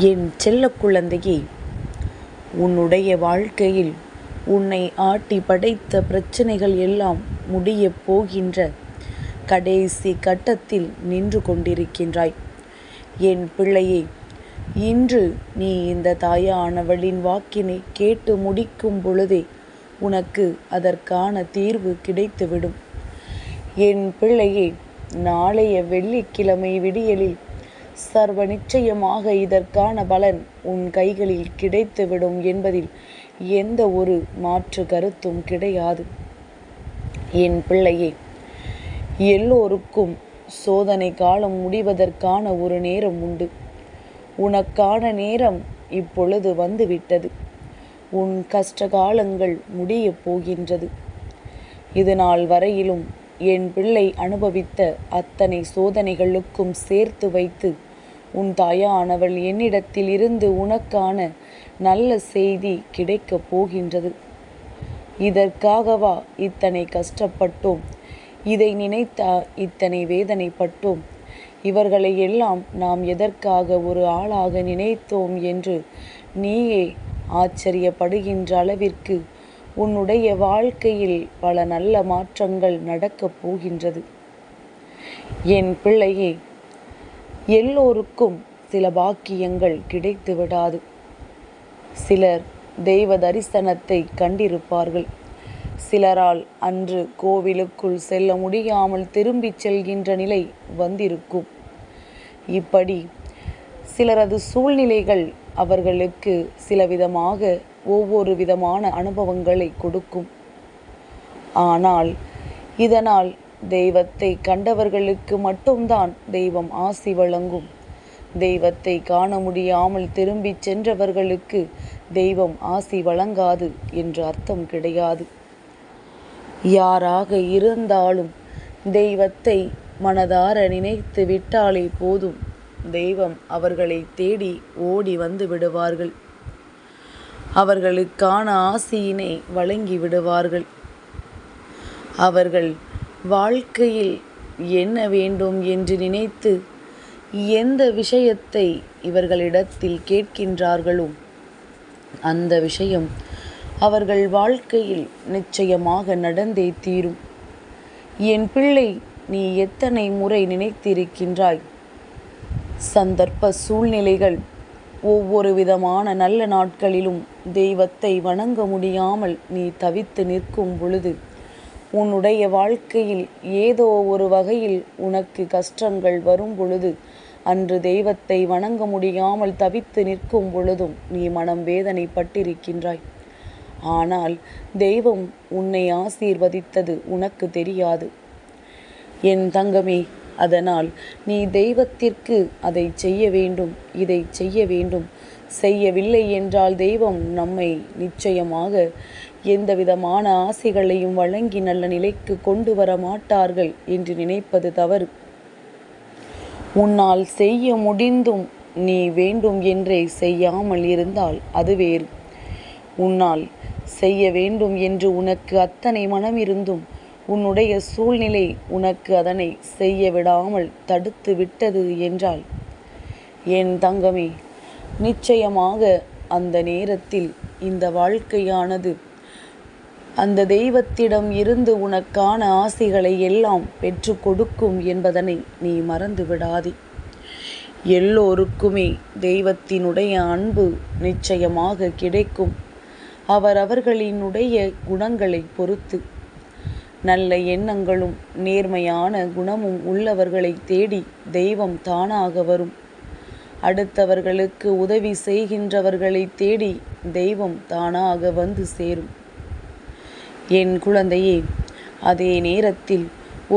என் செல்ல குழந்தையே, உன்னுடைய வாழ்க்கையில் உன்னை ஆட்டி படைத்த பிரச்சனைகள் எல்லாம் முடியப் போகின்ற கடைசி கட்டத்தில் நின்று கொண்டிருக்கின்றாய். என் பிள்ளையே, இன்று நீ இந்த தாயானவளின் வாக்கினை கேட்டு முடிக்கும் பொழுதே உனக்கு அதற்கான தீர்வு கிடைத்துவிடும். என் பிள்ளையே, நாளைய வெள்ளிக்கிழமை விடியலில் சர்வ நிச்சயமாக இதற்கான பலன் உன் கைகளில் கிடைத்துவிடும் என்பதில் எந்த ஒரு மாற்று கருத்தும் கிடையாது. என் பிள்ளையே, எல்லோருக்கும் சோதனை காலம் முடிவதற்கான ஒரு நேரம் உண்டு. உனக்கான நேரம் இப்பொழுது வந்துவிட்டது. உன் கஷ்ட காலங்கள் முடியப் போகின்றது. இது நாள் வரையிலும் என் பிள்ளை அனுபவித்த அத்தனை சோதனைகளுக்கும் சேர்த்து வைத்து உன் தாயானவள் என்னிடத்தில் இருந்து உனக்கான நல்ல செய்தி கிடைக்கப் போகின்றது. இதற்காகவா இத்தனை கஷ்டப்பட்டோம்? இதை நினைத்தா இத்தனை வேதனைப்பட்டோம்? இவர்களை எல்லாம் நாம் எதற்காக ஒரு ஆளாக நினைத்தோம் என்று நீயே ஆச்சரியப்படுகின்ற அளவிற்கு உன்னுடைய வாழ்க்கையில் பல நல்ல மாற்றங்கள் நடக்கப் போகின்றது. என் பிள்ளையே, எல்லோருக்கும் சில பாக்கியங்கள் கிடைத்து விடாது. சிலர் தெய்வ தரிசனத்தை கண்டிருப்பார்கள். சிலரால் அன்று கோவிலுக்குள் செல்ல முடியாமல் திரும்பி செல்கின்ற நிலை வந்திருக்கும். இப்படி சிலரது சூழ்நிலைகள் அவர்களுக்கு சில விதமாக ஒவ்வொரு விதமான அனுபவங்களை கொடுக்கும். ஆனால் இதனால் தெய்வத்தை கண்டவர்களுக்கு மட்டும்தான் தெய்வம் ஆசி வழங்கும். தெய்வத்தை காண முடியாமல் திரும்பி சென்றவர்களுக்கு தெய்வம் ஆசி வழங்காது என்று அர்த்தம் கிடையாது. யாராக இருந்தாலும் தெய்வத்தை மனதார நினைத்து விட்டாலே போதும், தெய்வம் அவர்களை தேடி ஓடி வந்து விடுவார்கள். அவர்களுக்கான ஆசியினை வழங்கி விடுவார்கள். அவர்கள் வாழ்க்கையில் என்ன வேண்டும் என்று நினைத்து எந்த விஷயத்தை இவர்களிடத்தில் கேட்கின்றார்களோ அந்த விஷயம் அவர்கள் வாழ்க்கையில் நிச்சயமாக நடந்தே தீரும். என் பிள்ளை, நீ எத்தனை முறை நினைத்திருக்கின்றாய்? சந்தர்ப்ப சூழ்நிலைகள் ஒவ்வொரு விதமான நல்ல நாட்களிலும் தெய்வத்தை வணங்க முடியாமல் நீ தவித்து நிற்கும் பொழுது, உன்னுடைய வாழ்க்கையில் ஏதோ ஒரு வகையில் உனக்கு கஷ்டங்கள் வரும் பொழுது, அன்று தெய்வத்தை வணங்க முடியாமல் தவித்து நிற்கும் பொழுதும் நீ மனம் வேதனைப்பட்டிருக்கின்றாய். ஆனால் தெய்வம் உன்னை ஆசீர்வதித்தது உனக்கு தெரியாது. என் தங்கமே, அதனால் நீ தெய்வத்திற்கு அதை செய்ய வேண்டும், இதை செய்ய வேண்டும், செய்யவில்லை என்றால் தெய்வம் நம்மை நிச்சயமாக எந்த விதமான ஆசைகளையும் வழங்கி நல்ல நிலைக்கு கொண்டு வர மாட்டார்கள் என்று நினைப்பது தவறு. உன்னால் செய்ய முடிந்தும் நீ வேண்டும் என்றே செய்யாமல் இருந்தால் அது வேறு. உன்னால் செய்ய வேண்டும் என்று உனக்கு அத்தனை மனம் இருந்தும் உன்னுடைய சூழ்நிலை உனக்கு அதனை செய்ய விடாமல் தடுத்து விட்டது என்றால், என் தங்கமே, நிச்சயமாக அந்த நேரத்தில் இந்த வாழ்க்கையானது அந்த தெய்வத்திடம் இருந்து உனக்கான ஆசைகளை எல்லாம் பெற்று கொடுக்கும் என்பதனை நீ மறந்து விடாதே. எல்லோருக்குமே தெய்வத்தினுடைய அன்பு நிச்சயமாக கிடைக்கும். அவரவர்களினுடைய குணங்களை பொறுத்து. நல்ல எண்ணங்களும் நேர்மையான குணமும் உள்ளவர்களை தேடி தெய்வம் தானாக வரும். அடுத்தவர்களுக்கு உதவி செய்கின்றவர்களை தேடி தெய்வம் தானாக வந்து சேரும். என் குழந்தையே, அதே நேரத்தில்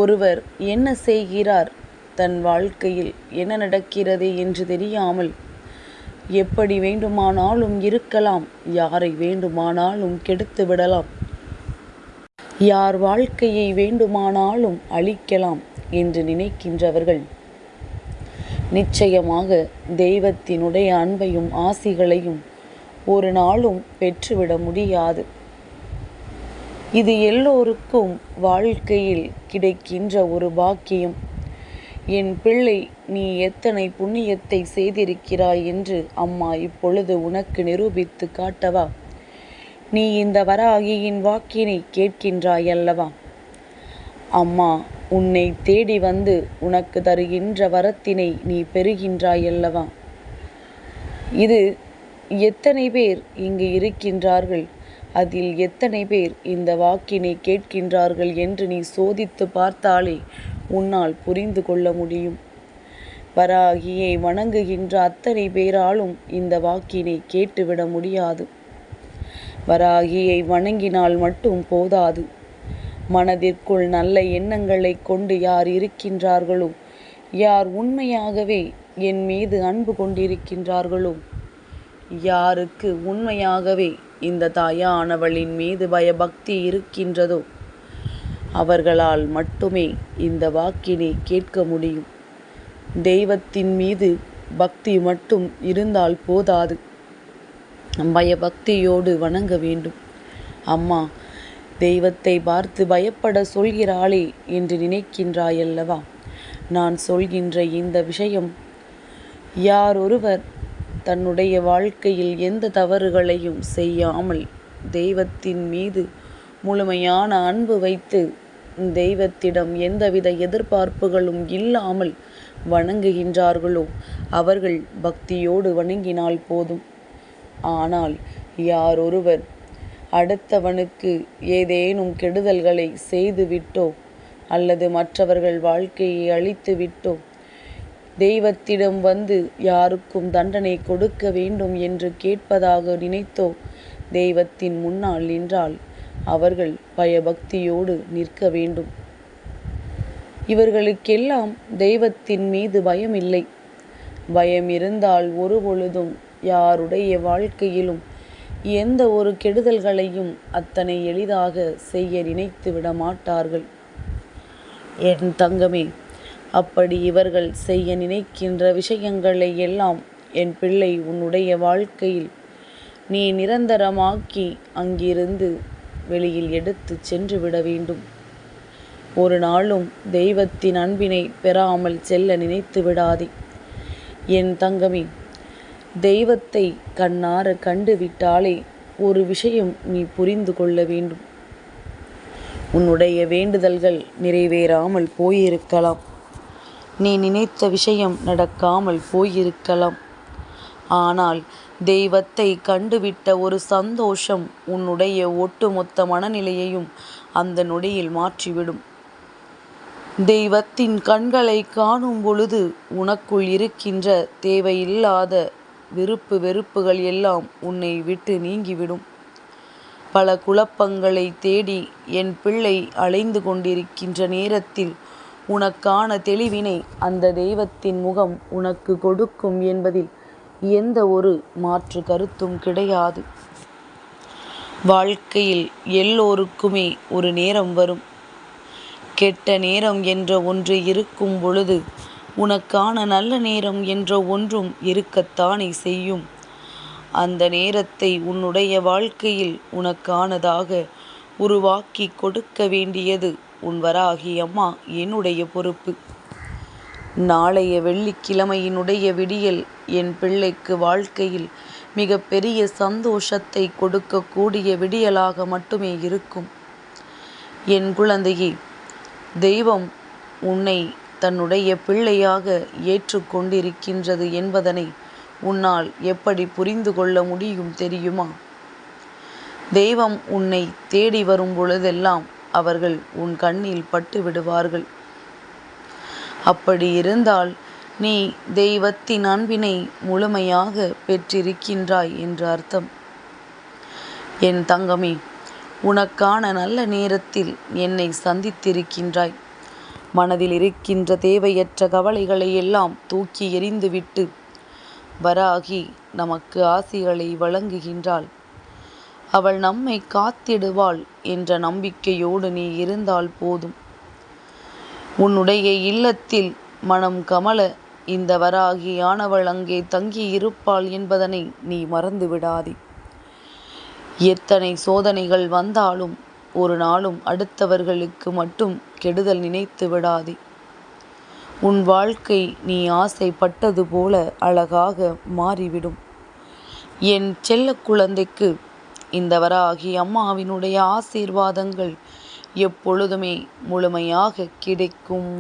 ஒருவர் என்ன செய்கிறார், தன் வாழ்க்கையில் என்ன நடக்கிறது என்று தெரியாமல் எப்படி வேண்டுமானாலும் இருக்கலாம், யாரை வேண்டுமானாலும் கெடுத்து விடலாம், யார் வாழ்க்கையை வேண்டுமானாலும் அழிக்கலாம் என்று நினைக்கின்றவர்கள் நிச்சயமாக தெய்வத்தினுடைய அன்பையும் ஆசிகளையும் ஒரு நாளும் பெற்றுவிட முடியாது. இது எல்லோருக்கும் வாழ்க்கையில் கிடைக்கின்ற ஒரு பாக்கியம். என் பிள்ளை, நீ எத்தனை புண்ணியத்தை செய்திருக்கிறாய் என்று அம்மா இப்பொழுது உனக்கு நிரூபித்து காட்டவா? நீ இந்த வராகியின் வாக்கினை கேட்கின்றாய் அல்லவா? அம்மா உன்னை தேடி வந்து உனக்கு தருகின்ற வரத்தினை நீ பெறுகின்றாய் அல்லவா? இது எத்தனை பேர் இங்கு இருக்கின்றார்கள், அதில் எத்தனை பேர் இந்த வாக்கினை கேட்கின்றார்கள் என்று நீ சோதித்து பார்த்தாலே உன்னால் புரிந்து கொள்ள முடியும். வராகியை வணங்குகின்ற அத்தனை பேராலும் இந்த வாக்கினை கேட்டுவிட முடியாது. வராகியை வணங்கினால் மட்டும் போதாது. மனதிற்குள் நல்ல எண்ணங்களை கொண்டு யார் இருக்கின்றார்களோ, யார் உண்மையாகவே என் மீது அன்பு கொண்டிருக்கின்றார்களோ, யாருக்கு உண்மையாகவே இந்த தாயானவளின் மீது பயபக்தி இருக்கின்றதோ, அவர்களால் மட்டுமே இந்த வாக்கினை கேட்க முடியும். தெய்வத்தின் மீது பக்தி மட்டும் இருந்தால் போதாது, பயபக்தியோடு வணங்க வேண்டும். அம்மா, தெய்வத்தை பார்த்து பயப்பட சொல்கிறாளே என்று நினைக்கின்றாயல்லவா? நான் சொல்கின்ற இந்த விஷயம், யார் ஒருவர் தன்னுடைய வாழ்க்கையில் எந்த தவறுகளையும் செய்யாமல் தெய்வத்தின் மீது முழுமையான அன்பு வைத்து தெய்வத்திடம் எந்தவித எதிர்பார்ப்புகளும் இல்லாமல் வணங்குகின்றார்களோ, அவர்கள் பக்தியோடு வணங்கினால் போதும். ஆனால் யார் ஒருவர் அடுத்தவனுக்கு ஏதேனும் கெடுதல்களை செய்துவிட்டோ அல்லது மற்றவர்கள் வாழ்க்கையை அழித்துவிட்டோ தெய்வத்திடம் வந்து யாருக்கும் தண்டனை கொடுக்க வேண்டும் என்று கேட்பதாக நினைத்தோ தெய்வத்தின் முன்னால் நின்றால் அவர்கள் பயபக்தியோடு நிற்க வேண்டும். இவர்களுக்கெல்லாம் தெய்வத்தின் மீது பயம் இல்லை. பயம் இருந்தால் ஒருபொழுதும் யாருடைய வாழ்க்கையிலும் எந்த ஒரு கெடுதல்களையும் அத்தனை எளிதாக செய்ய நினைத்து விட மாட்டார்கள். என் தங்கமே, அப்படி இவர்கள் செய்ய நினைக்கின்ற விஷயங்களை எல்லாம் என் பிள்ளை உன்னுடைய வாழ்க்கையில் நீ நிரந்தரமாக்கி அங்கிருந்து வெளியில் எடுத்து சென்று விட வேண்டும். ஒரு நாளும் தெய்வத்தின் அன்பினை பெறாமல் செல்ல நினைத்து விடாதே. என் தங்கமே, தெய்வத்தை கண்ணார கண்டு விட்டாலே ஒரு விஷயம் நீ புரிந்து கொள்ள வேண்டும். உன்னுடைய வேண்டுதல்கள் நிறைவேறாமல் போயிருக்கலாம். நீ நினைத்த விஷயம் நடக்காமல் போயிருக்கலாம். ஆனால் தெய்வத்தை கண்டுவிட்ட ஒரு சந்தோஷம் உன்னுடைய ஒட்டுமொத்த மனநிலையையும் அந்த நொடியில் மாற்றிவிடும். தெய்வத்தின் கண்களை காணும் பொழுது உனக்குள் இருக்கின்ற தேவையில்லாத விருப்பு வெறுப்புகள் எல்லாம் உன்னை விட்டு நீங்கிவிடும். பல குழப்பங்களை தேடி என் பிள்ளை அலைந்து கொண்டிருக்கின்ற நேரத்தில் உனக்கான தெளிவினை அந்த தெய்வத்தின் முகம் உனக்கு கொடுக்கும் என்பதில் எந்த ஒரு மாற்று கருத்தும் கிடையாது. வாழ்க்கையில் எல்லோருக்குமே ஒரு நேரம் வரும். கெட்ட நேரம் என்ற ஒன்று இருக்கும் பொழுது உனக்கான நல்ல நேரம் என்ற ஒன்றும் இருக்கத்தானே செய்யும். அந்த நேரத்தை உன்னுடைய வாழ்க்கையில் உனக்கானதாக உருவாக்கி கொடுக்க வேண்டியது உன் வராகி அம்மா என்னுடைய பொறுப்பு. நாளைய வெள்ளிக்கிழமையினுடைய விடியல் என் பிள்ளைக்கு வாழ்க்கையில் மிக பெரிய சந்தோஷத்தை கொடுக்கக்கூடிய விடியலாக மட்டுமே இருக்கும். என் குழந்தையே, தெய்வம் உன்னை தன்னுடைய பிள்ளையாக ஏற்றுக்கொண்டிருக்கின்றது என்பதனை உன்னால் எப்படி புரிந்து கொள்ள முடியும் தெரியுமா? தெய்வம் உன்னை தேடி வரும் பொழுதெல்லாம் அவர்கள் உன் கண்ணில் பட்டு விடுவார்கள். அப்படி இருந்தால் நீ தெய்வத்தின் அன்பினை முழுமையாக பெற்றிருக்கின்றாய் என்று அர்த்தம். என் தங்கமே, உனக்கான நல்ல நேரத்தில் என்னை சந்தித்திருக்கின்றாய். மனதில் இருக்கின்ற தேவையற்ற கவலைகளை எல்லாம் தூக்கி எறிந்துவிட்டு வராகி நமக்கு ஆசிகளை வழங்குகின்றாள். அவள் நம்மை காத்திடுவாள் என்ற நம்பிக்கையோடு நீ இருந்தால் போதும். உன்னுடைய இல்லத்தில் மனம் கமல இந்த வராகியானவள் அங்கே தங்கி இருப்பாள் என்பதனை நீ மறந்து விடாதே. எத்தனை சோதனைகள் வந்தாலும் ஒரு நாளும் அடுத்தவர்களுக்கு மட்டும் கெடுதல் நினைத்து விடாதே. உன் வாழ்க்கை நீ ஆசைப்பட்டது போல அழகாக மாறிவிடும். என் செல்ல குழந்தைக்கு இந்த வராகி அம்மாவினுடைய ஆசீர்வாதங்கள் எப்பொழுதுமே முழுமையாக கிடைக்கும்.